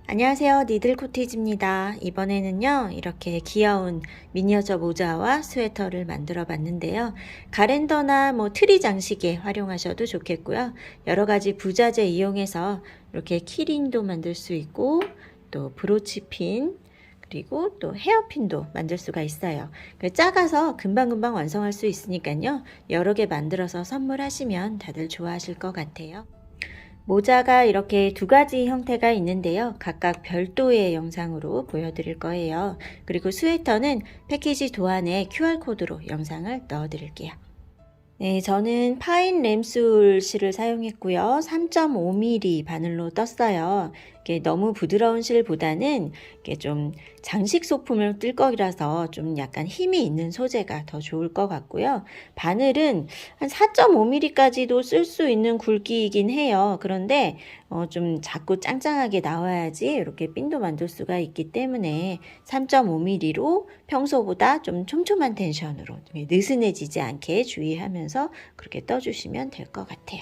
안녕하세요. 니들 코티즈입니다. 이번에는요, 이렇게 귀여운 미니어처 모자와 스웨터를 만들어 봤는데요. 가랜더나 트리 장식에 활용하셔도 좋겠고요. 여러 가지 부자재 이용해서 이렇게 키링도 만들 수 있고, 또 브로치핀, 그리고 또 헤어핀도 만들 수가 있어요. 작아서 금방금방 완성할 수 있으니까요. 여러 개 만들어서 선물하시면 다들 좋아하실 것 같아요. 모자가 이렇게 두 가지 형태가 있는데요. 각각 별도의 영상으로 보여드릴 거예요. 그리고 스웨터는 패키지 도안에 QR코드로 영상을 넣어드릴게요. 네, 저는 파인 램술 실을 사용했고요. 3.5mm 바늘로 떴어요. 이게 너무 부드러운 실보다는 이게 좀 장식 소품을 뜰 거라서 좀 약간 힘이 있는 소재가 더 좋을 것 같고요. 바늘은 한 4.5mm까지도 쓸 수 있는 굵기이긴 해요. 그런데 좀 자꾸 짱짱하게 나와야지 이렇게 핀도 만들 수가 있기 때문에 3.5mm로 평소보다 좀 촘촘한 텐션으로 느슨해지지 않게 주의하면서 그렇게 떠주시면 될 것 같아요.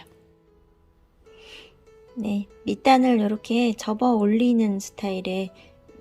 네, 밑단을 이렇게 접어 올리는 스타일의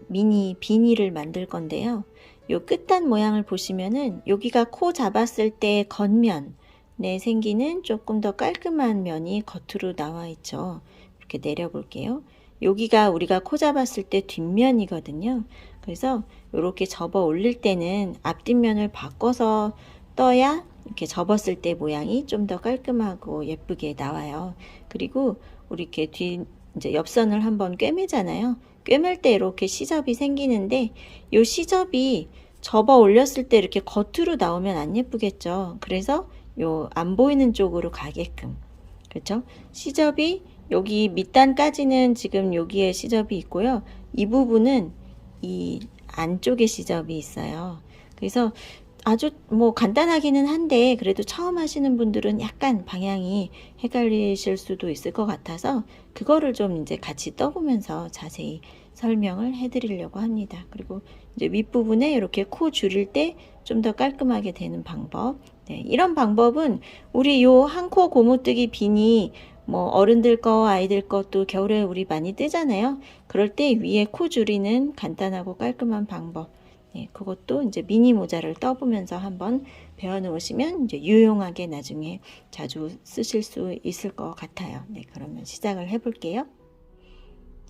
미니 비닐을 만들 건데요. 요 끝단 모양을 보시면은 여기가 코 잡았을 때 겉면에 생기는 조금 더 깔끔한 면이 겉으로 나와 있죠. 이렇게 내려 볼게요. 여기가 우리가 코 잡았을 때 뒷면이거든요. 그래서 이렇게 접어 올릴 때는 앞뒷면을 바꿔서 떠야 이렇게 접었을 때 모양이 좀 더 깔끔하고 예쁘게 나와요. 그리고 우리 이렇게 이제 옆선을 한번 꿰매잖아요. 꿰맬 때 이렇게 시접이 생기는데 이 시접이 접어 올렸을 때 이렇게 겉으로 나오면 안 예쁘겠죠. 그래서 요 안 보이는 쪽으로 가게끔, 그렇죠? 시접이 여기 밑단까지는 지금 여기에 시접이 있고요. 이 부분은 이 안쪽에 시접이 있어요. 그래서 아주 간단하기는 한데 그래도 처음 하시는 분들은 약간 방향이 헷갈리실 수도 있을 것 같아서 그거를 좀 이제 같이 떠보면서 자세히 설명을 해 드리려고 합니다. 그리고 이제 윗부분에 이렇게 코 줄일 때 좀 더 깔끔하게 되는 방법. 네, 이런 방법은 우리 요 한 코 고무뜨기 비니 어른들 거 아이들 것도 겨울에 우리 많이 뜨잖아요. 그럴 때 위에 코 줄이는 간단하고 깔끔한 방법. 네, 그것도 이제 미니 모자를 떠보면서 한번 배워 놓으시면 이제 유용하게 나중에 자주 쓰실 수 있을 것 같아요. 네, 그러면 시작을 해 볼게요.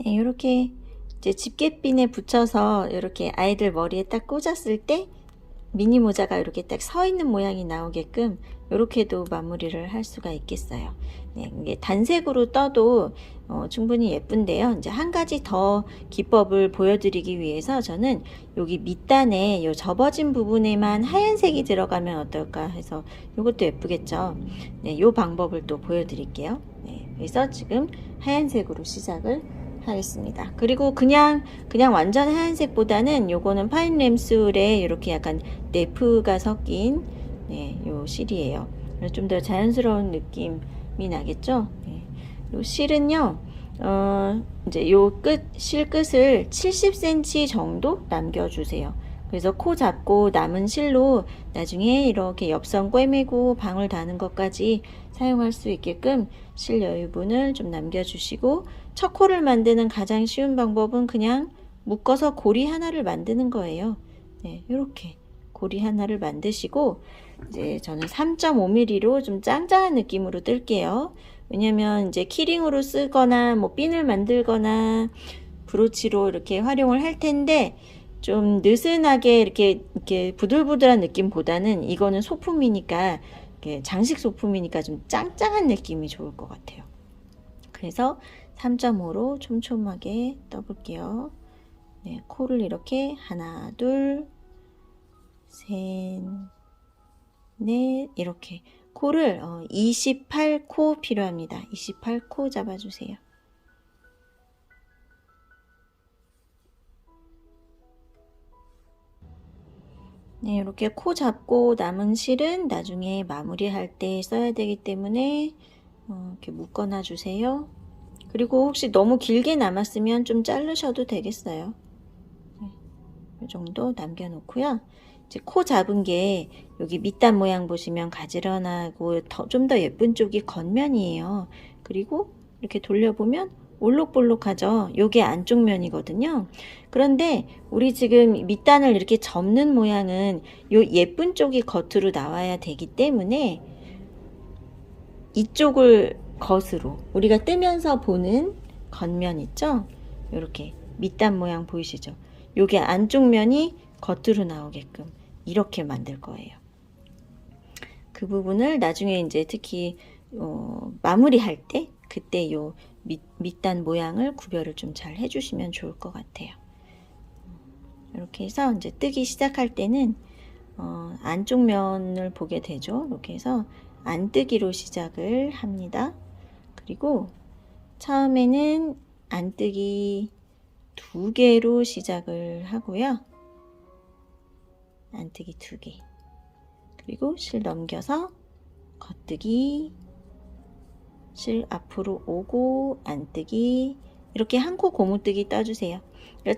네, 이렇게 이제 집게핀에 붙여서 이렇게 아이들 머리에 딱 꽂았을 때 미니 모자가 이렇게 딱 서 있는 모양이 나오게끔 이렇게도 마무리를 할 수가 있겠어요. 네, 이게 단색으로 떠도 충분히 예쁜데요. 이제 한 가지 더 기법을 보여드리기 위해서 저는 여기 밑단에 요 접어진 부분에만 하얀색이 들어가면 어떨까 해서 이것도 예쁘겠죠. 네, 요 방법을 또 보여드릴게요. 네, 그래서 지금 하얀색으로 시작을 하겠습니다. 그리고 그냥 완전 하얀색보다는 요거는 파인 램술에 이렇게 약간 네프가 섞인 요 실이에요. 좀 더 자연스러운 느낌이 나겠죠? 네. 요 실은요, 이제 요 실 끝을 70cm 정도 남겨주세요. 그래서 코 잡고 남은 실로 나중에 이렇게 옆선 꿰매고 방울 다는 것까지 사용할 수 있게끔 실 여유분을 좀 남겨주시고, 첫 코를 만드는 가장 쉬운 방법은 그냥 묶어서 고리 하나를 만드는 거예요. 네, 이렇게 고리 하나를 만드시고, 이제 저는 3.5mm로 좀 짱짱한 느낌으로 뜰게요. 왜냐면 이제 키링으로 쓰거나 핀을 만들거나 브로치로 이렇게 활용을 할 텐데 좀 느슨하게 이렇게 부들부들한 느낌보다는 이거는 소품이니까, 장식 소품이니까 좀 짱짱한 느낌이 좋을 것 같아요. 그래서 3.5로 촘촘하게 떠볼게요. 네, 코를 이렇게 하나, 둘, 셋, 넷, 이렇게 코를 28코 필요합니다. 28코 잡아주세요. 네, 이렇게 코 잡고 남은 실은 나중에 마무리할 때 써야 되기 때문에 이렇게 묶어놔 주세요. 그리고 혹시 너무 길게 남았으면 좀 자르셔도 되겠어요. 네, 이 정도 남겨놓고요. 이제 코 잡은 게 여기 밑단 모양 보시면 가지런하고 좀 더 예쁜 쪽이 겉면이에요. 그리고 이렇게 돌려보면 올록볼록하죠? 요게 안쪽 면이거든요. 그런데 우리 지금 밑단을 이렇게 접는 모양은 요 예쁜 쪽이 겉으로 나와야 되기 때문에 이쪽을 겉으로 우리가 뜨면서 보는 겉면 있죠? 이렇게 밑단 모양 보이시죠? 요게 안쪽 면이 겉으로 나오게끔 이렇게 만들 거예요. 그 부분을 나중에 이제 특히 마무리할 때 그때 요 밑단 모양을 구별을 좀 잘 해주시면 좋을 것 같아요. 이렇게 해서 이제 뜨기 시작할 때는 안쪽 면을 보게 되죠. 이렇게 해서 안뜨기로 시작을 합니다. 그리고 처음에는 안뜨기 2개로 시작을 하고요. 안뜨기 2개. 그리고 실 넘겨서 겉뜨기, 실 앞으로 오고 안뜨기, 이렇게 한 코 고무뜨기 떠주세요.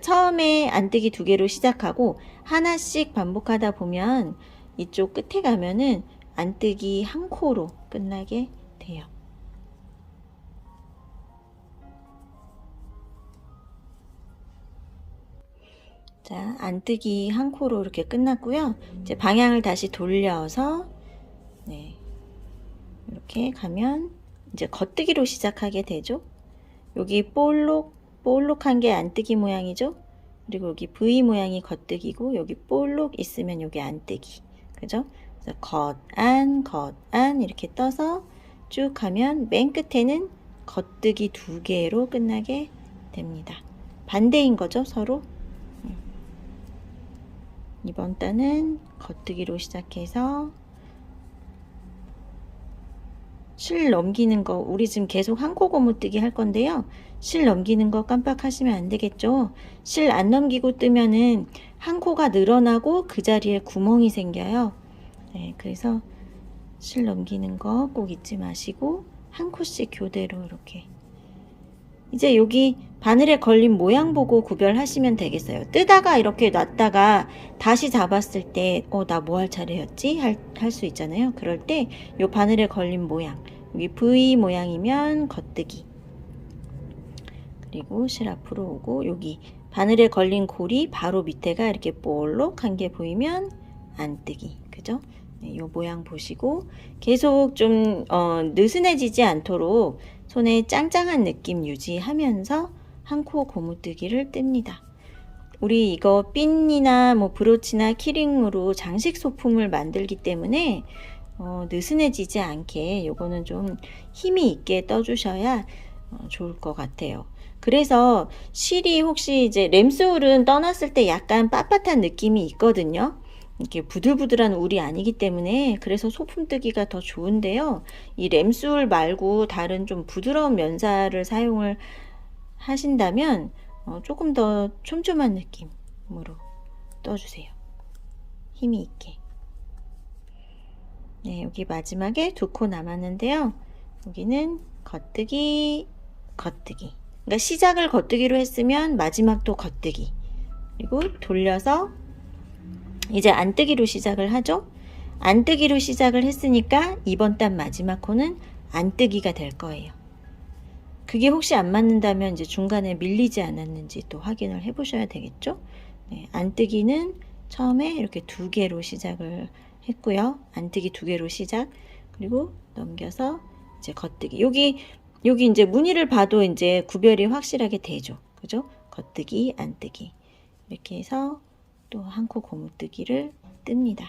처음에 안뜨기 2개로 시작하고 하나씩 반복하다 보면 이쪽 끝에 가면은 안뜨기 한 코로 끝나게 돼요. 자, 안뜨기 한 코로 이렇게 끝났고요. 이제 방향을 다시 돌려서 이렇게 가면 이제 겉뜨기로 시작하게 되죠. 여기 볼록한 게 안뜨기 모양이죠. 그리고 여기 V 모양이 겉뜨기고 여기 볼록 있으면 여기 안뜨기. 그죠? 그래서 겉안 이렇게 떠서 쭉 가면 맨 끝에는 겉뜨기 2개로 끝나게 됩니다. 반대인 거죠, 서로. 이번 단은 겉뜨기로 시작해서 실 넘기는 거 우리 지금 계속 한 코 고무뜨기 할 건데요. 실 넘기는 거 깜빡하시면 안 되겠죠. 실 안 넘기고 뜨면은 한 코가 늘어나고 그 자리에 구멍이 생겨요. 네, 그래서 실 넘기는 거 꼭 잊지 마시고 한 코씩 교대로 이렇게. 이제 여기 바늘에 걸린 모양 보고 구별하시면 되겠어요. 뜨다가 이렇게 놨다가 다시 잡았을 때 나 뭐 할 차례였지? 할 수 있잖아요. 그럴 때 요 바늘에 걸린 모양, 여기 V 모양이면 겉뜨기, 그리고 실 앞으로 오고 여기 바늘에 걸린 골이 바로 밑에가 이렇게 볼록한 게 보이면 안뜨기. 그죠? 네, 요 모양 보시고 계속 좀 느슨해지지 않도록 손에 짱짱한 느낌 유지하면서 한 코 고무뜨기를 뜹니다. 우리 이거 핀이나 뭐 브로치나 키링으로 장식 소품을 만들기 때문에 느슨해지지 않게 요거는 좀 힘이 있게 떠주셔야 좋을 것 같아요. 그래서 실이 혹시 이제 램스울은 떠났을 때 약간 빳빳한 느낌이 있거든요. 이렇게 부들부들한 울이 아니기 때문에 그래서 소품 뜨기가 더 좋은데요. 이 램스울 말고 다른 좀 부드러운 면사를 사용을 하신다면 조금 더 촘촘한 느낌으로 떠주세요. 힘이 있게. 네, 여기 마지막에 2코 남았는데요. 여기는 겉뜨기, 겉뜨기. 그러니까 시작을 겉뜨기로 했으면 마지막도 겉뜨기. 그리고 돌려서 이제 안뜨기로 시작을 하죠. 안뜨기로 시작을 했으니까 이번 단 마지막 코는 안뜨기가 될 거예요. 그게 혹시 안 맞는다면 이제 중간에 밀리지 않았는지 또 확인을 해 보셔야 되겠죠. 네, 안뜨기는 처음에 이렇게 2개로 시작을 했고요. 안뜨기 2개로 시작. 그리고 넘겨서 이제 겉뜨기. 여기 이제 무늬를 봐도 이제 구별이 확실하게 되죠. 그죠? 겉뜨기, 안뜨기. 이렇게 해서 또 한 코 고무뜨기를 뜹니다.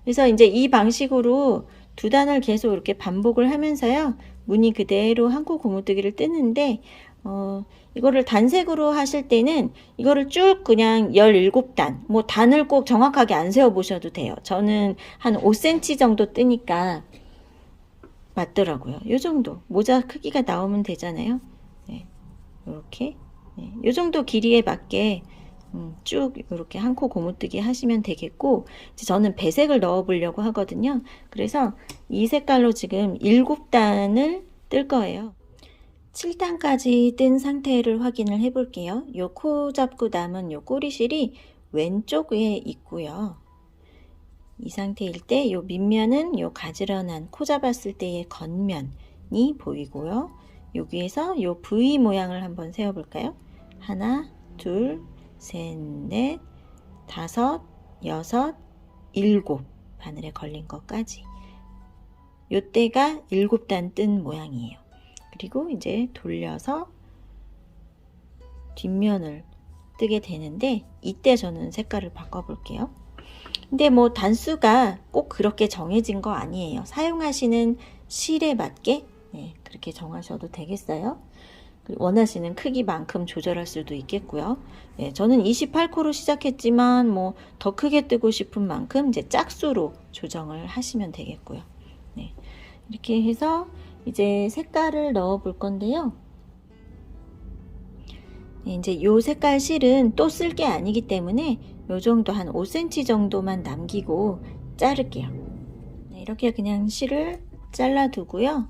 그래서 이제 이 방식으로 2단을 계속 이렇게 반복을 하면서요. 무늬 그대로 한 코 고무뜨기를 뜨는데 이거를 단색으로 하실 때는 이거를 쭉 그냥 17단, 뭐 단을 꼭 정확하게 안 세워 보셔도 돼요. 저는 한 5cm 정도 뜨니까 맞더라고요. 요 정도 모자 크기가 나오면 되잖아요. 네, 이렇게 요 정도 길이에 맞게 쭉 이렇게 한 코 고무뜨기 하시면 되겠고, 이제 저는 배색을 넣어 보려고 하거든요. 그래서 이 색깔로 지금 7단을 뜰 거예요. 7단까지 뜬 상태를 확인을 해 볼게요. 요 코 잡고 남은 요 꼬리실이 왼쪽에 있고요. 이 상태일 때 요 밑면은 요 가지런한 코 잡았을 때의 겉면이 보이고요. 여기에서 요 V 모양을 한번 세워볼까요? 하나, 둘, 셋, 넷, 다섯, 여섯, 일곱. 바늘에 걸린 것까지. 요때가 7단 뜬 모양이에요. 그리고 이제 돌려서 뒷면을 뜨게 되는데, 이때 저는 색깔을 바꿔볼게요. 근데 뭐 단수가 꼭 그렇게 정해진 거 아니에요. 사용하시는 실에 맞게 그렇게 정하셔도 되겠어요. 원하시는 크기만큼 조절할 수도 있겠고요. 저는 28코로 시작했지만 뭐 더 크게 뜨고 싶은 만큼 이제 짝수로 조정을 하시면 되겠고요. 이렇게 해서 이제 색깔을 넣어 볼 건데요. 이제 요 색깔 실은 또 쓸 게 아니기 때문에 요 정도 한 5cm 정도만 남기고 자를게요. 이렇게 그냥 실을 잘라 두고요.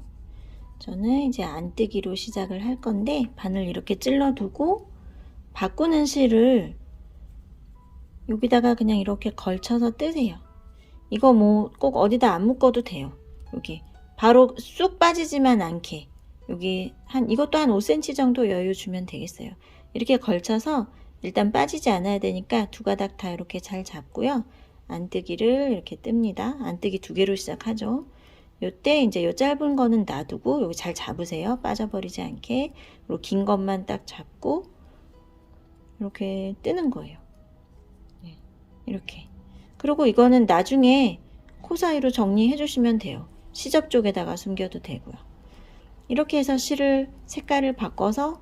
저는 이제 안뜨기로 시작을 할 건데, 바늘 이렇게 찔러 두고 바꾸는 실을 여기다가 그냥 이렇게 걸쳐서 뜨세요. 이거 뭐 꼭 어디다 안 묶어도 돼요. 여기 바로 쑥 빠지지만 않게, 여기 이것도 한 5cm 정도 여유 주면 되겠어요. 이렇게 걸쳐서 일단 빠지지 않아야 되니까 두 가닥 다 이렇게 잘 잡고요. 안뜨기를 이렇게 뜹니다. 안뜨기 2개로 시작하죠. 요때 이제 요 짧은 거는 놔두고 여기 잘 잡으세요. 빠져버리지 않게. 그리고 긴 것만 딱 잡고 이렇게 뜨는 거예요. 이렇게. 그리고 이거는 나중에 코 사이로 정리해 주시면 돼요. 시접 쪽에다가 숨겨도 되고요. 이렇게 해서 실을 색깔을 바꿔서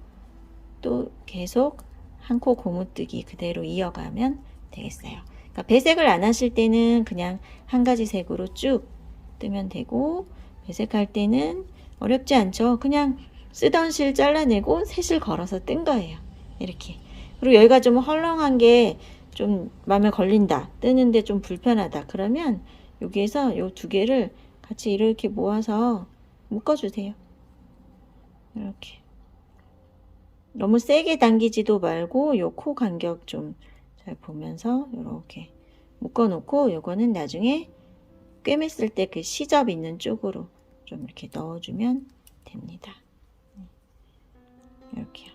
또 계속 한 코 고무뜨기 그대로 이어가면 되겠어요. 그러니까 배색을 안 하실 때는 그냥 한 가지 색으로 쭉 뜨면 되고, 배색할 때는 어렵지 않죠. 그냥 쓰던 실 잘라내고 새 실 걸어서 뜬 거예요. 이렇게. 그리고 여기가 좀 헐렁한 게 좀 마음에 걸린다, 뜨는데 좀 불편하다, 그러면 여기에서 요 2개를 같이 이렇게 모아서 묶어주세요. 이렇게. 너무 세게 당기지도 말고 요 코 간격 좀 잘 보면서 이렇게 묶어 놓고, 요거는 나중에 꿰맸을 때 그 시접 있는 쪽으로 좀 이렇게 넣어주면 됩니다. 이렇게요.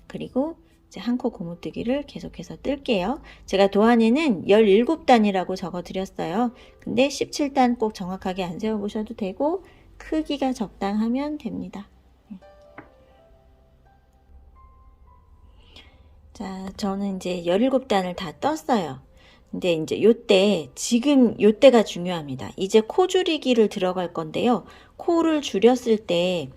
그리고 이제 한 코 고무뜨기를 계속해서 뜰게요. 제가 도안에는 17단이라고 적어 드렸어요. 근데 17단 꼭 정확하게 안 세워 보셔도 되고, 크기가 적당하면 됩니다. 자, 저는 이제 17단을 다 떴어요. 근데 이제 지금 요때가 중요합니다. 이제 코 줄이기를 들어갈 건데요. 코를 줄였을 때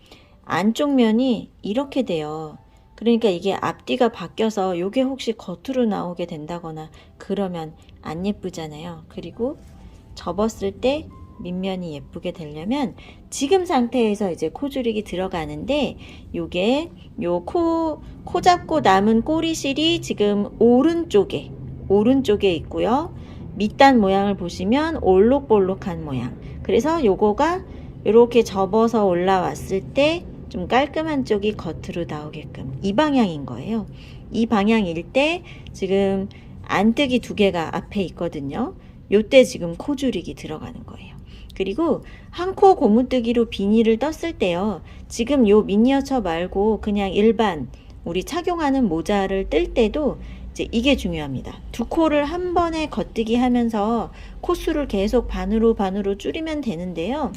안쪽 면이 이렇게 돼요. 그러니까 이게 앞뒤가 바뀌어서 요게 혹시 겉으로 나오게 된다거나 그러면 안 예쁘잖아요. 그리고 접었을 때 밑면이 예쁘게 되려면 지금 상태에서 이제 코 줄이기 들어가는데, 요게 요 코 잡고 남은 꼬리실이 지금 오른쪽에 있고요. 밑단 모양을 보시면 올록볼록한 모양. 그래서 요거가 이렇게 접어서 올라왔을 때 좀 깔끔한 쪽이 겉으로 나오게끔 이 방향인 거예요. 이 방향일 때 지금 안뜨기 2개가 앞에 있거든요. 요때 지금 코 줄이기 들어가는 거예요. 그리고 한 코 고무뜨기로 비닐을 떴을 때요, 지금 요 미니어처 말고 그냥 일반 우리 착용하는 모자를 뜰 때도 이제 이게 중요합니다. 2코를 한 번에 겉뜨기 하면서 코수를 계속 반으로 줄이면 되는데요.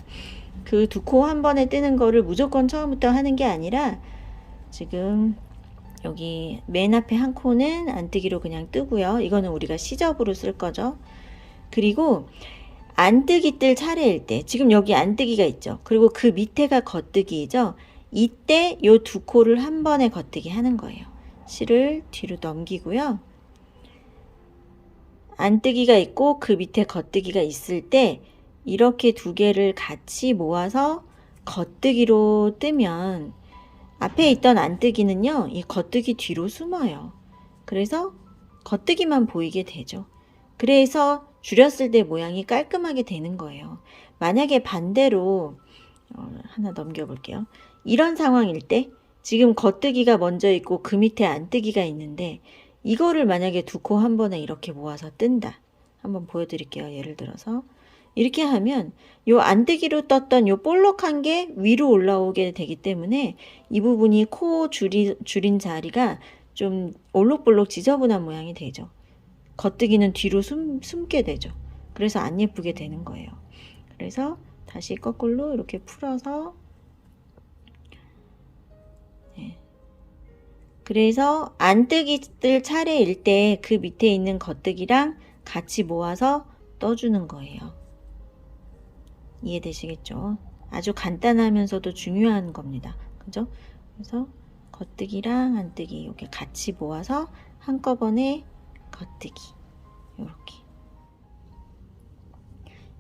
그 2코 한 번에 뜨는 거를 무조건 처음부터 하는 게 아니라, 지금 여기 맨 앞에 한 코는 안뜨기로 그냥 뜨고요. 이거는 우리가 시접으로 쓸 거죠. 그리고 안뜨기 뜰 차례일 때, 지금 여기 안뜨기가 있죠. 그리고 그 밑에가 겉뜨기이죠. 이때 요 2코를 한 번에 겉뜨기 하는 거예요. 실을 뒤로 넘기고요. 안뜨기가 있고 그 밑에 겉뜨기가 있을 때 이렇게 2개를 같이 모아서 겉뜨기로 뜨면 앞에 있던 안뜨기는요, 이 겉뜨기 뒤로 숨어요. 그래서 겉뜨기만 보이게 되죠. 그래서 줄였을 때 모양이 깔끔하게 되는 거예요. 만약에 반대로 하나 넘겨볼게요. 이런 상황일 때 지금 겉뜨기가 먼저 있고 그 밑에 안뜨기가 있는데, 이거를 만약에 2코 한 번에 이렇게 모아서 뜬다. 한번 보여드릴게요. 예를 들어서 이렇게 하면 요 안뜨기로 떴던 요 볼록한 게 위로 올라오게 되기 때문에 이 부분이 코 줄인 자리가 좀 올록볼록 지저분한 모양이 되죠. 겉뜨기는 뒤로 숨게 되죠. 그래서 안 예쁘게 되는 거예요. 그래서 다시 거꾸로 이렇게 풀어서 그래서 안뜨기 뜰 차례일 때 그 밑에 있는 겉뜨기랑 같이 모아서 떠주는 거예요. 이해되시겠죠? 아주 간단하면서도 중요한 겁니다. 그죠? 그래서 겉뜨기랑 안뜨기 이렇게 같이 모아서 한꺼번에 겉뜨기 이렇게.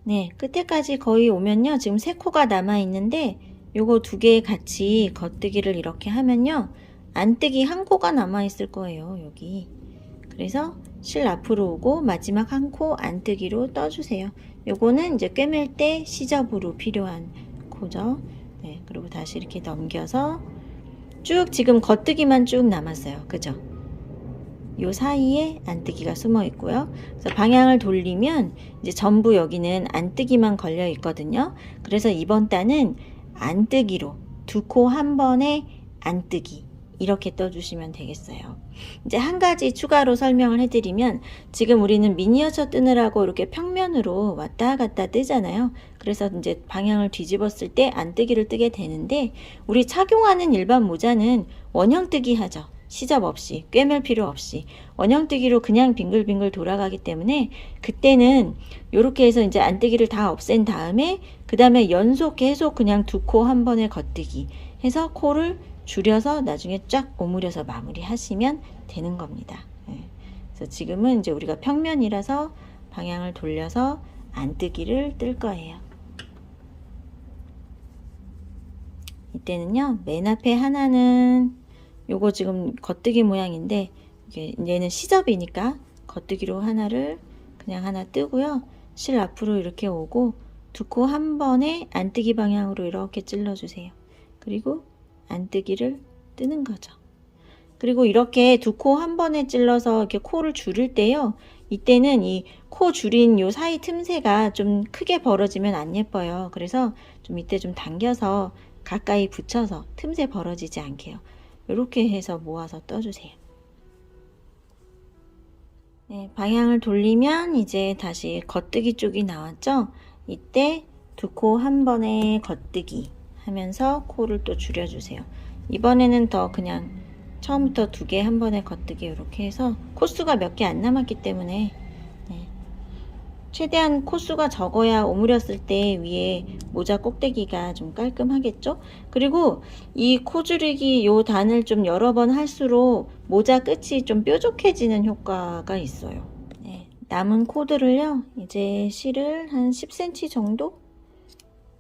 네, 끝에까지 거의 오면요. 지금 3코가 남아 있는데 요거 2개 같이 겉뜨기를 이렇게 하면요. 안뜨기 1코가 남아 있을 거예요. 여기. 그래서 실 앞으로 오고 마지막 1코 안뜨기로 떠주세요. 요거는 이제 꿰맬 때 시접으로 필요한 코죠. 네, 그리고 다시 이렇게 넘겨서 쭉 지금 겉뜨기만 쭉 남았어요. 그죠? 요 사이에 안뜨기가 숨어 있고요. 그래서 방향을 돌리면 이제 전부 여기는 안뜨기만 걸려 있거든요. 그래서 이번 단은 안뜨기로 2코 한 번에 안뜨기 이렇게 떠주시면 되겠어요. 이제 한 가지 추가로 설명을 해드리면 지금 우리는 미니어처 뜨느라고 이렇게 평면으로 왔다 갔다 뜨잖아요. 그래서 이제 방향을 뒤집었을 때 안뜨기를 뜨게 되는데 우리 착용하는 일반 모자는 원형뜨기 하죠. 시접 없이, 꿰맬 필요 없이 원형뜨기로 그냥 빙글빙글 돌아가기 때문에 그때는 이렇게 해서 이제 안뜨기를 다 없앤 다음에 그 다음에 연속 계속 그냥 2코 한 번에 겉뜨기 해서 코를 줄여서 나중에 쫙 오므려서 마무리 하시면 되는 겁니다. 그래서 지금은 이제 우리가 평면이라서 방향을 돌려서 안뜨기를 뜰 거예요. 이때는요, 맨 앞에 하나는 요거 지금 겉뜨기 모양인데 이게 얘는 시접이니까 겉뜨기로 하나를 그냥 하나 뜨고요. 실 앞으로 이렇게 오고 2코 한 번에 안뜨기 방향으로 이렇게 찔러주세요. 그리고 안뜨기를 뜨는 거죠. 그리고 이렇게 2코 한 번에 찔러서 이렇게 코를 줄일 때요. 이때는 이 코 줄인 요 사이 틈새가 좀 크게 벌어지면 안 예뻐요. 그래서 좀 이때 좀 당겨서 가까이 붙여서 틈새 벌어지지 않게요. 이렇게 해서 모아서 떠주세요. 네, 방향을 돌리면 이제 다시 겉뜨기 쪽이 나왔죠? 이때 2코 한 번에 겉뜨기 하면서 코를 또 줄여주세요. 이번에는 더 그냥 처음부터 2개 한 번에 겉뜨기 이렇게 해서 코수가 몇 개 안 남았기 때문에 최대한 코수가 적어야 오므렸을 때 위에 모자 꼭대기가 좀 깔끔하겠죠? 그리고 이 코줄이기 요 단을 좀 여러 번 할수록 모자 끝이 좀 뾰족해지는 효과가 있어요. 네, 남은 코들을요, 이제 실을 한 10cm 정도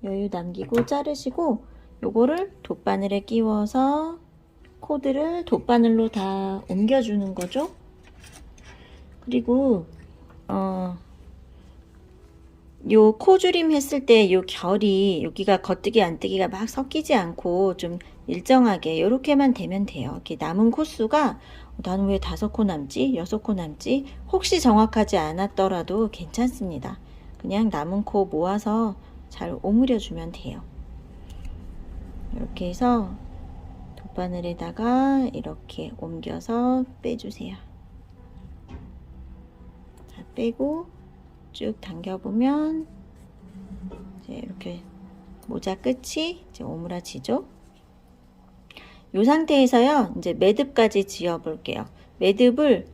여유 남기고 자르시고 요거를 돗바늘에 끼워서 코드를 돗바늘로 다 옮겨주는 거죠. 그리고 요 코줄임 했을 때 요 결이 여기가 겉뜨기 안뜨기가 막 섞이지 않고 좀 일정하게 요렇게만 되면 돼요. 이렇게 남은 코수가 나는 왜 5코 남지? 6코 남지? 혹시 정확하지 않았더라도 괜찮습니다. 그냥 남은 코 모아서 잘 오므려 주면 돼요. 이렇게 해서 돗바늘에다가 이렇게 옮겨서 빼주세요. 자, 빼고 쭉 당겨보면 이제 이렇게 모자 끝이 이제 오므라지죠. 이 상태에서요, 이제 매듭까지 지어 볼게요. 매듭을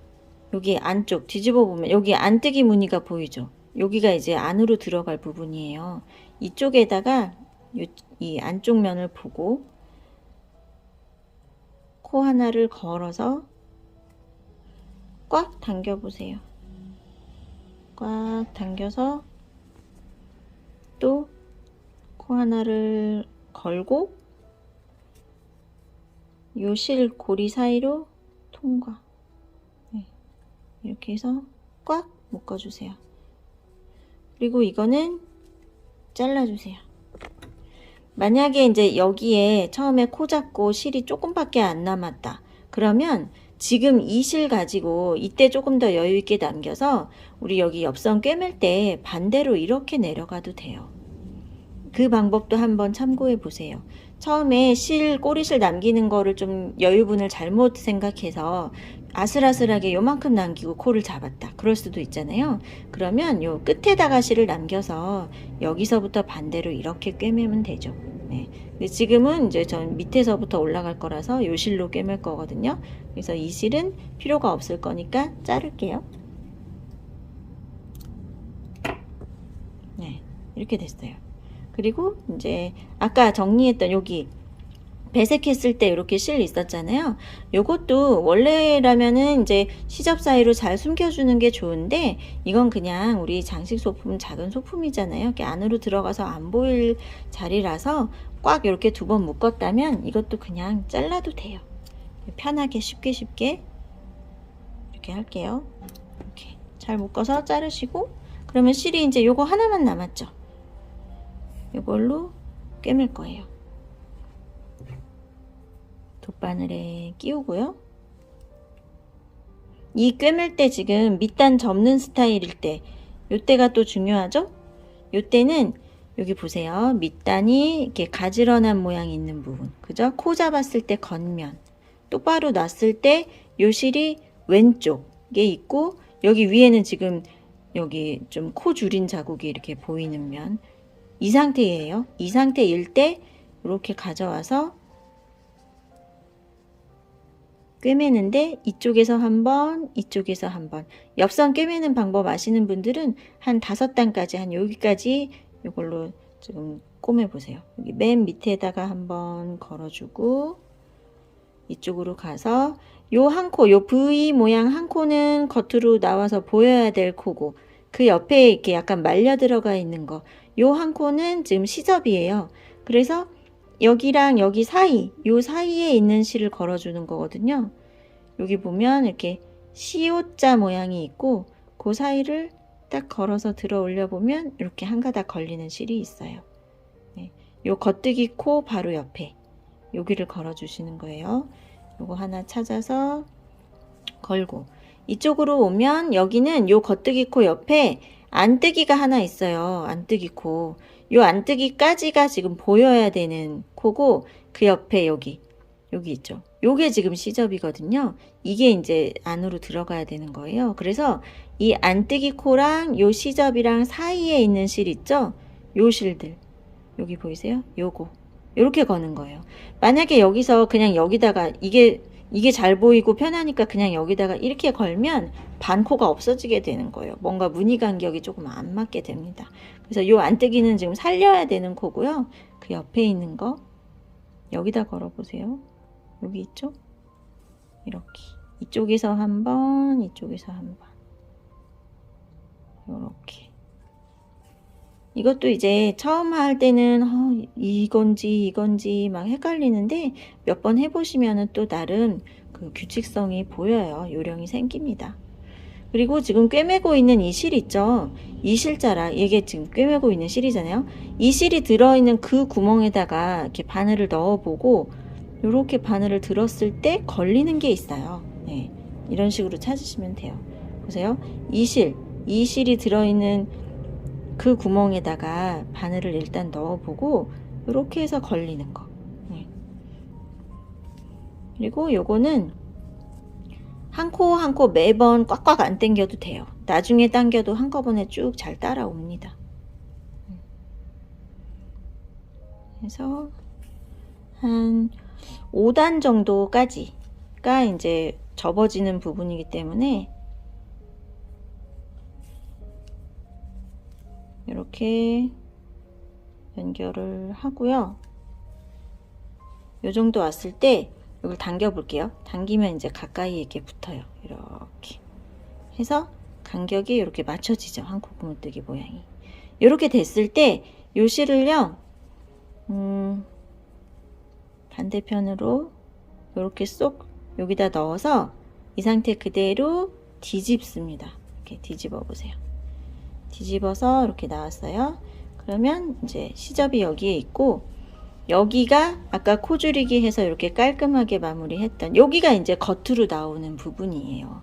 여기 안쪽 뒤집어 보면 여기 안뜨기 무늬가 보이죠. 여기가 이제 안으로 들어갈 부분이에요. 이쪽에다가 이 안쪽 면을 보고 코 하나를 걸어서 꽉 당겨 보세요. 꽉 당겨서 또 코 하나를 걸고 요 실 고리 사이로 통과. 네, 이렇게 해서 꽉 묶어주세요. 그리고 이거는 잘라주세요. 만약에 이제 여기에 처음에 코 잡고 실이 조금밖에 안 남았다. 그러면 지금 이 실 가지고 이때 조금 더 여유 있게 남겨서 우리 여기 옆선 꿰맬 때 반대로 이렇게 내려가도 돼요. 그 방법도 한번 참고해 보세요. 처음에 꼬리실 남기는 거를 좀 여유분을 잘못 생각해서 아슬아슬하게 요만큼 남기고 코를 잡았다. 그럴 수도 있잖아요. 그러면 요 끝에다가 실을 남겨서 여기서부터 반대로 이렇게 꿰매면 되죠. 네. 근데 지금은 이제 전 밑에서부터 올라갈 거라서 요 실로 꿰맬 거거든요. 그래서 이 실은 필요가 없을 거니까 자를게요. 네. 이렇게 됐어요. 그리고 이제 아까 정리했던 여기 배색했을 때 이렇게 실 있었잖아요. 요것도 원래라면은 이제 시접 사이로 잘 숨겨주는 게 좋은데 이건 그냥 우리 장식 소품, 작은 소품이잖아요. 이렇게 안으로 들어가서 안 보일 자리라서 꽉 이렇게 2번 묶었다면 이것도 그냥 잘라도 돼요. 편하게 쉽게 이렇게 할게요. 이렇게 잘 묶어서 자르시고 그러면 실이 이제 요거 하나만 남았죠. 요걸로 꿰맬 거예요. 돗바늘에 끼우고요. 이 꿰맬 때 지금 밑단 접는 스타일일 때 요때가 또 중요하죠? 요때는 여기 보세요. 밑단이 이렇게 가지런한 모양이 있는 부분. 그죠? 코 잡았을 때 겉면. 똑바로 놨을 때 요 실이 왼쪽에 있고 여기 위에는 지금 여기 좀 코 줄인 자국이 이렇게 보이는 면. 이 상태예요. 이 상태일 때 이렇게 가져와서 꿰매는데 이쪽에서 한 번, 이쪽에서 한 번. 옆선 꿰매는 방법 아시는 분들은 한 5단까지, 한 여기까지 이걸로 지금 꿰매 보세요. 여기 맨 밑에다가 한번 걸어주고 이쪽으로 가서 요 한 코, 요 V 모양 한 코는 겉으로 나와서 보여야 될 코고 그 옆에 이렇게 약간 말려 들어가 있는 거. 요 한 코는 지금 시접이에요. 그래서 여기랑 여기 사이, 요 사이에 있는 실을 걸어주는 거거든요. 여기 보면 이렇게 시옷자 모양이 있고 그 사이를 딱 걸어서 들어 올려 보면 이렇게 한 가닥 걸리는 실이 있어요. 네. 요 겉뜨기 코 바로 옆에 여기를 걸어 주시는 거예요. 요거 하나 찾아서 걸고 이쪽으로 오면 여기는 요 겉뜨기 코 옆에 안뜨기가 하나 있어요. 안뜨기 코. 요 안뜨기까지가 지금 보여야 되는 코고 그 옆에 여기 있죠. 요게 지금 시접이거든요. 이게 이제 안으로 들어가야 되는 거예요. 그래서 이 안뜨기 코랑 요 시접이랑 사이에 있는 실 있죠? 요 실들. 여기 보이세요? 요거. 요렇게 거는 거예요. 만약에 여기서 그냥 여기다가 이게 잘 보이고 편하니까 그냥 여기다가 이렇게 걸면 반코가 없어지게 되는 거예요. 뭔가 무늬 간격이 조금 안 맞게 됩니다. 그래서 요 안뜨기는 지금 살려야 되는 코고요. 그 옆에 있는 거 여기다 걸어 보세요. 여기 있죠? 이렇게 이쪽에서 한 번, 이쪽에서 한 번. 요렇게. 이것도 이제 처음 할 때는 이건지 막 헷갈리는데 몇 번 해보시면은 또 나름 그 규칙성이 보여요. 요령이 생깁니다. 그리고 지금 꿰매고 있는 이 실 있죠? 이 실자라 이게 지금 꿰매고 있는 실이잖아요. 이 실이 들어있는 그 구멍에다가 이렇게 바늘을 넣어보고 이렇게 바늘을 들었을 때 걸리는 게 있어요. 네, 이런 식으로 찾으시면 돼요. 보세요. 이 실이 들어있는 그 구멍에다가 바늘을 일단 넣어보고 이렇게 해서 걸리는 거. 네. 그리고 요거는 한 코 한 코 매번 꽉꽉 안 당겨도 돼요. 나중에 당겨도 한꺼번에 쭉 잘 따라옵니다. 그래서 한 5단 정도까지가 이제 접어지는 부분이기 때문에 이렇게 연결을 하고요. 요 정도 왔을 때 이걸 당겨 볼게요. 당기면 이제 가까이 이렇게 붙어요. 이렇게 해서 간격이 이렇게 맞춰지죠. 한 코 구멍뜨기 모양이. 이렇게 됐을 때 요 실을요. 반대편으로 이렇게 쏙 여기다 넣어서 이 상태 그대로 뒤집습니다. 이렇게 뒤집어 보세요. 뒤집어서 이렇게 나왔어요. 그러면 이제 시접이 여기에 있고 여기가 아까 코 줄이기 해서 이렇게 깔끔하게 마무리했던 여기가 이제 겉으로 나오는 부분이에요.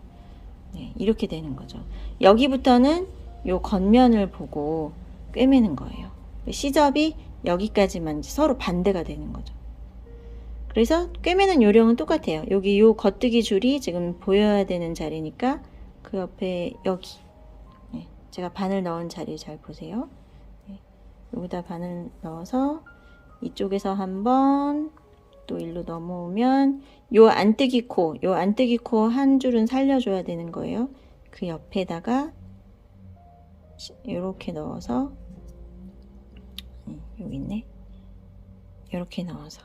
네, 이렇게 되는 거죠. 여기부터는 요 겉면을 보고 꿰매는 거예요. 시접이 여기까지만 서로 반대가 되는 거죠. 그래서 꿰매는 요령은 똑같아요. 여기 요 겉뜨기 줄이 지금 보여야 되는 자리니까 그 옆에 여기, 네, 제가 바늘 넣은 자리 잘 보세요. 네, 여기다 바늘 넣어서 이쪽에서 한번 또 일로 넘어오면 요 안뜨기 코 한 줄은 살려줘야 되는 거예요. 그 옆에다가 이렇게 넣어서 여기 있네. 이렇게 넣어서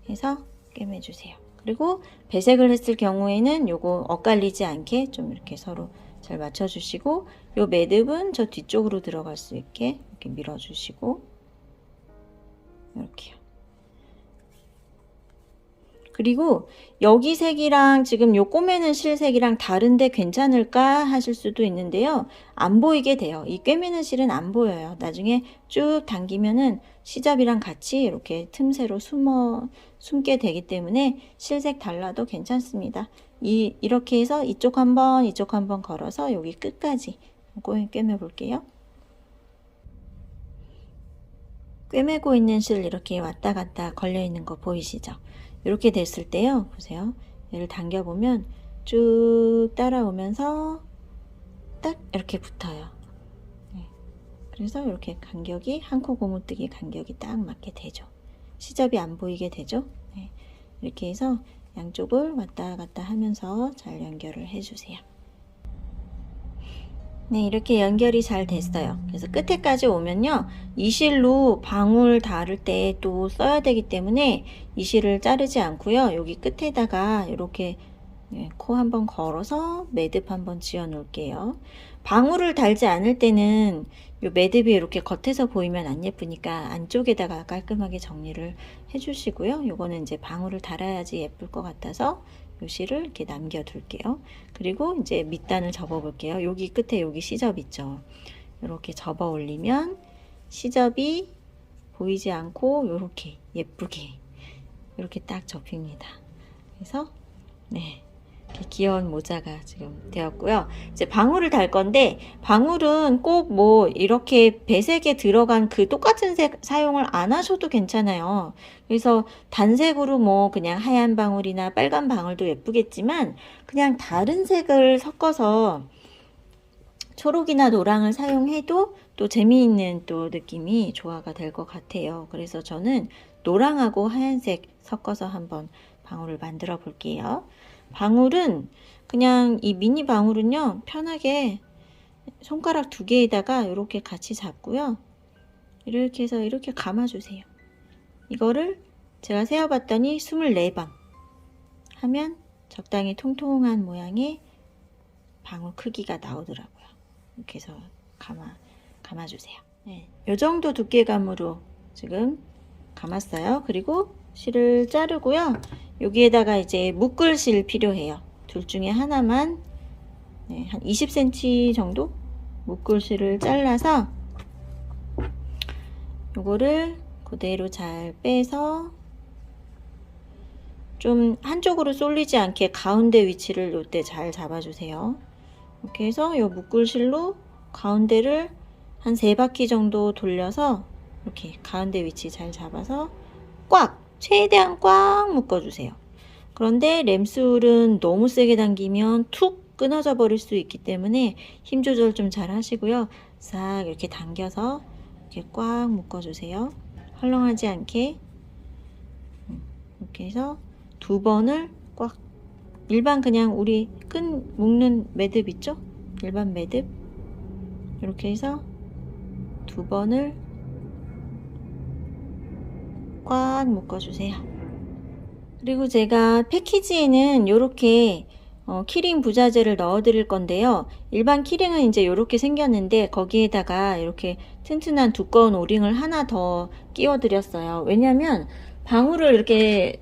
해서 꿰매주세요. 그리고 배색을 했을 경우에는 요거 엇갈리지 않게 좀 이렇게 서로 잘 맞춰주시고, 요 매듭은 저 뒤쪽으로 들어갈 수 있게 이렇게 밀어주시고, 이렇게요. 그리고 여기 색이랑 지금 요 꼬매는 실색이랑 다른데 괜찮을까 하실 수도 있는데요. 안 보이게 돼요. 이 꿰매는 실은 안 보여요. 나중에 쭉 당기면은 시접이랑 같이 이렇게 틈새로 숨게 되기 때문에 실색 달라도 괜찮습니다. 이렇게 해서 이쪽 한번 걸어서 여기 끝까지 꿰매 볼게요. 꿰매고 있는 실 이렇게 왔다 갔다 걸려 있는 거 보이시죠? 이렇게 됐을 때요, 보세요. 얘를 당겨보면 쭉 따라오면서 딱 이렇게 붙어요. 네. 그래서 이렇게 간격이 한 코 고무뜨기 간격이 딱 맞게 되죠. 시접이 안 보이게 되죠. 네. 이렇게 해서 양쪽을 왔다 갔다 하면서 잘 연결을 해주세요. 네, 이렇게 연결이 잘 됐어요. 그래서 끝에까지 오면요, 이 실로 방울 닿을 때 또 써야 되기 때문에 이 실을 자르지 않고요, 여기 끝에다가 이렇게 코 한번 걸어서 매듭 한번 지어 놓을게요. 방울을 달지 않을 때는 요 매듭이 이렇게 겉에서 보이면 안 예쁘니까 안쪽에다가 깔끔하게 정리를 해주시고요. 요거는 이제 방울을 달아야지 예쁠 것 같아서 요 실을 이렇게 남겨 둘게요. 그리고 이제 밑단을 접어 볼게요. 여기 끝에 여기 시접 있죠. 이렇게 접어 올리면 시접이 보이지 않고 이렇게 예쁘게 이렇게 딱 접힙니다. 그래서 네, 이렇게 귀여운 모자가 지금 되었고요. 이제 방울을 달 건데, 방울은 꼭 뭐 이렇게 배색에 들어간 그 똑같은 색 사용을 안 하셔도 괜찮아요. 그래서 단색으로 뭐 그냥 하얀 방울이나 빨간 방울도 예쁘겠지만, 그냥 다른 색을 섞어서 초록이나 노랑을 사용해도 또 재미있는 또 느낌이 조화가 될 것 같아요. 그래서 저는 노랑하고 하얀색 섞어서 한번 방울을 만들어 볼게요. 방울은 그냥 이 미니 방울은요, 편하게 손가락 두 개에다가 이렇게 같이 잡고요, 이렇게 해서 이렇게 감아주세요. 이거를 제가 세어봤더니 24번 하면 적당히 통통한 모양의 방울 크기가 나오더라고요. 이렇게 해서 감아주세요. 네, 이 정도 두께감으로 지금 감았어요. 그리고 실을 자르고요, 여기에다가 이제 묶을 실 필요해요. 둘 중에 하나만, 네, 한 20cm 정도 묶을 실을 잘라서 요거를 그대로 잘 빼서 좀 한쪽으로 쏠리지 않게 가운데 위치를 요때 잘 잡아주세요. 이렇게 해서 요 묶을 실로 가운데를 한 3바퀴 정도 돌려서 이렇게 가운데 위치 잘 잡아서 꽉, 최대한 꽉 묶어주세요. 그런데 램술은 너무 세게 당기면 툭 끊어져 버릴 수 있기 때문에 힘 조절 좀 잘 하시고요. 싹 이렇게 당겨서 이렇게 꽉 묶어주세요. 헐렁하지 않게. 이렇게 해서 2번을 꽉, 일반 그냥 우리 끈 묶는 매듭 있죠? 일반 매듭. 이렇게 해서 2번을 꽉 묶어주세요. 그리고 제가 패키지에는 이렇게 키링 부자재를 넣어 드릴 건데요, 일반 키링은 이제 이렇게 생겼는데 거기에다가 이렇게 튼튼한 두꺼운 오링을 하나 더 끼워 드렸어요. 왜냐면 방울을 이렇게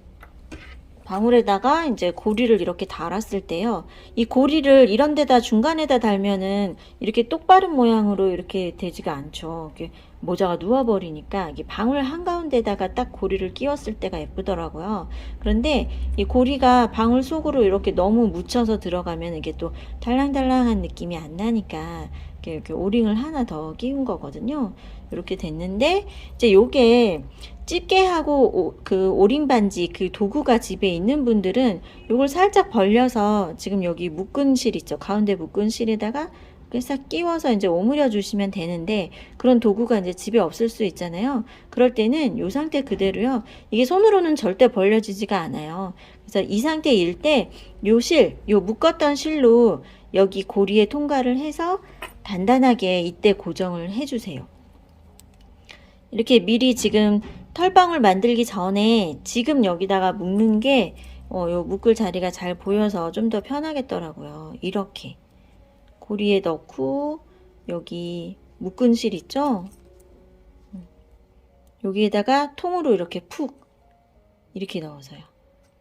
방울에다가 이제 고리를 이렇게 달았을 때요. 이 고리를 이런 데다 중간에다 달면은 이렇게 똑바른 모양으로 이렇게 되지가 않죠. 이렇게 모자가 누워버리니까 이게 방울 한가운데다가 딱 고리를 끼웠을 때가 예쁘더라고요. 그런데 이 고리가 방울 속으로 이렇게 너무 묻혀서 들어가면 이게 또 달랑달랑한 느낌이 안 나니까 이렇게 오링을 하나 더 끼운 거거든요. 이렇게 됐는데 이제 요게 집게하고 그 오링 반지 그 도구가 집에 있는 분들은 요걸 살짝 벌려서 지금 여기 묶은 실 있죠. 가운데 묶은 실에다가 싹 끼워서 이제 오므려 주시면 되는데 그런 도구가 이제 집에 없을 수 있잖아요. 그럴 때는 요 상태 그대로요. 이게 손으로는 절대 벌려지지가 않아요. 그래서 이 상태일 때 요 실, 요 묶었던 실로 여기 고리에 통과를 해서 단단하게 이때 고정을 해주세요. 이렇게 미리 지금 털방울 만들기 전에 지금 여기다가 묶는 게 요 묶을 자리가 잘 보여서 좀 더 편하겠더라고요. 이렇게 고리에 넣고 여기 묶은 실 있죠? 여기에다가 통으로 이렇게 푹 이렇게 넣어서요.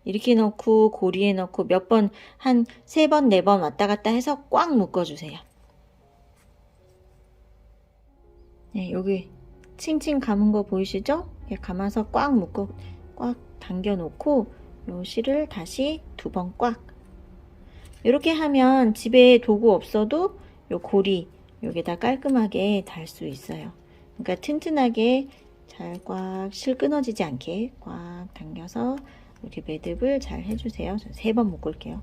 이렇게 넣고 고리에 넣고 몇 번, 한 3번, 4번 왔다 갔다 해서 꽉 묶어주세요. 네, 여기 칭칭 감은 거 보이시죠? 이렇게 감아서 꽉 묶어, 꽉 당겨 놓고 요 실을 다시 2번 꽉. 이렇게 하면 집에 도구 없어도 요 고리 여기다 깔끔하게 달 수 있어요. 그러니까 튼튼하게 잘 꽉 실 끊어지지 않게 꽉 당겨서 이렇게 매듭을 잘 해주세요. 3번 묶을게요.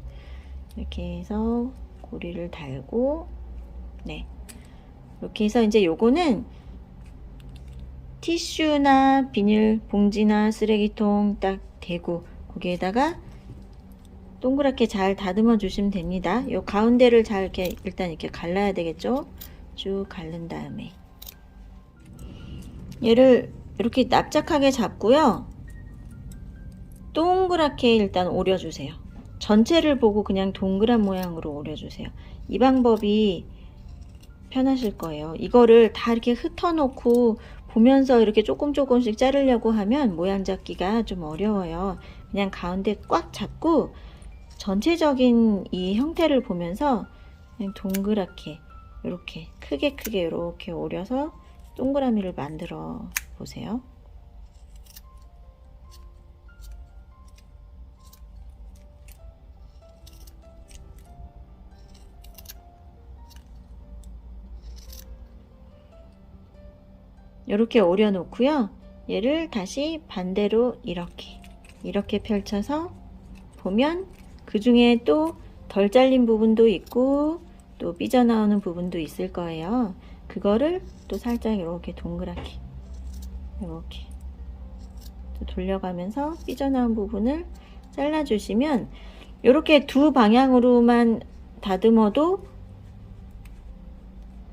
이렇게 해서 고리를 달고, 네. 이렇게 해서 이제 요거는 티슈나 비닐 봉지나 쓰레기통 딱 대고 거기에다가 동그랗게 잘 다듬어 주시면 됩니다. 요 가운데를 잘 이렇게 일단 이렇게 갈라야 되겠죠? 쭉 갈른 다음에 얘를 이렇게 납작하게 잡고요. 동그랗게 일단 오려주세요. 전체를 보고 그냥 동그란 모양으로 오려주세요. 이 방법이 편하실 거예요. 이거를 다 이렇게 흩어놓고 보면서 이렇게 조금씩 자르려고 하면 모양 잡기가 좀 어려워요. 그냥 가운데 꽉 잡고 전체적인 이 형태를 보면서 그냥 동그랗게 이렇게 크게 이렇게 오려서 동그라미를 만들어 보세요. 이렇게 오려 놓고요. 얘를 다시 반대로 이렇게 펼쳐서 보면 그 중에 또 덜 잘린 부분도 있고 또 삐져나오는 부분도 있을 거예요. 그거를 또 살짝 이렇게 동그랗게 이렇게 돌려가면서 삐져나온 부분을 잘라주시면 이렇게 두 방향으로만 다듬어도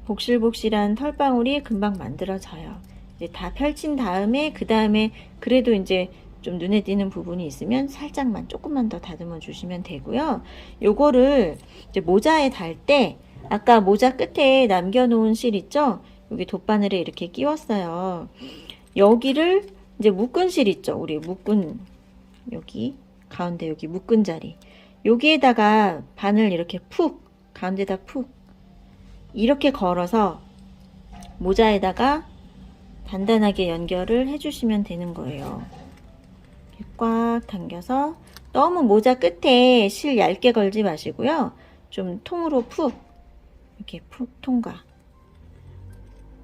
복실복실한 털방울이 금방 만들어져요. 이제 다 펼친 다음에 그 다음에 그래도 이제 좀 눈에 띄는 부분이 있으면 살짝만 조금만 더 다듬어 주시면 되고요. 요거를 이제 모자에 달 때 아까 모자 끝에 남겨놓은 실 있죠? 여기 돗바늘에 이렇게 끼웠어요. 여기를 이제 묶은 실 있죠? 우리 묶은 여기 가운데 여기 묶은 자리 여기에다가 바늘 이렇게 푹 가운데다 푹 이렇게 걸어서 모자에다가 단단하게 연결을 해주시면 되는 거예요. 이렇게 꽉 당겨서 너무 모자 끝에 실 얇게 걸지 마시고요. 좀 통으로 푹 이렇게 푹 통과.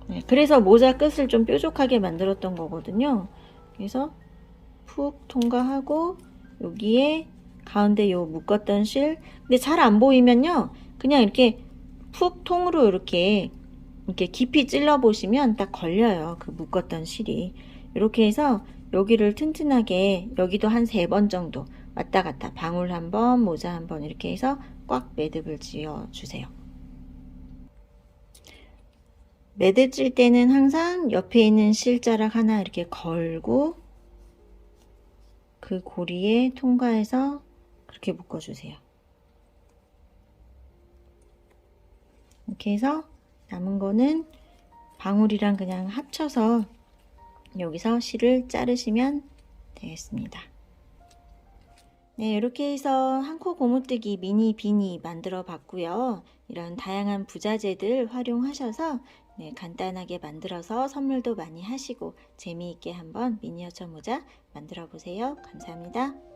네, 그래서 모자 끝을 좀 뾰족하게 만들었던 거거든요. 그래서 푹 통과하고 여기에 가운데 요 묶었던 실 근데 잘 안 보이면요. 그냥 이렇게 푹 통으로 이렇게 깊이 찔러 보시면 딱 걸려요. 그 묶었던 실이. 이렇게 해서 여기를 튼튼하게 여기도 한 3번 정도 왔다 갔다 방울 1번, 모자 1번 이렇게 해서 꽉 매듭을 지어 주세요. 매듭 질 때는 항상 옆에 있는 실자락 하나 이렇게 걸고 그 고리에 통과해서 그렇게 묶어주세요. 이렇게 해서 남은 거는 방울이랑 그냥 합쳐서 여기서 실을 자르시면 되겠습니다. 네, 이렇게 해서 한 코 고무뜨기 미니 비니 만들어 봤고요. 이런 다양한 부자재들 활용하셔서 네, 간단하게 만들어서 선물도 많이 하시고 재미있게 한번 미니어처 모자 만들어 보세요. 감사합니다.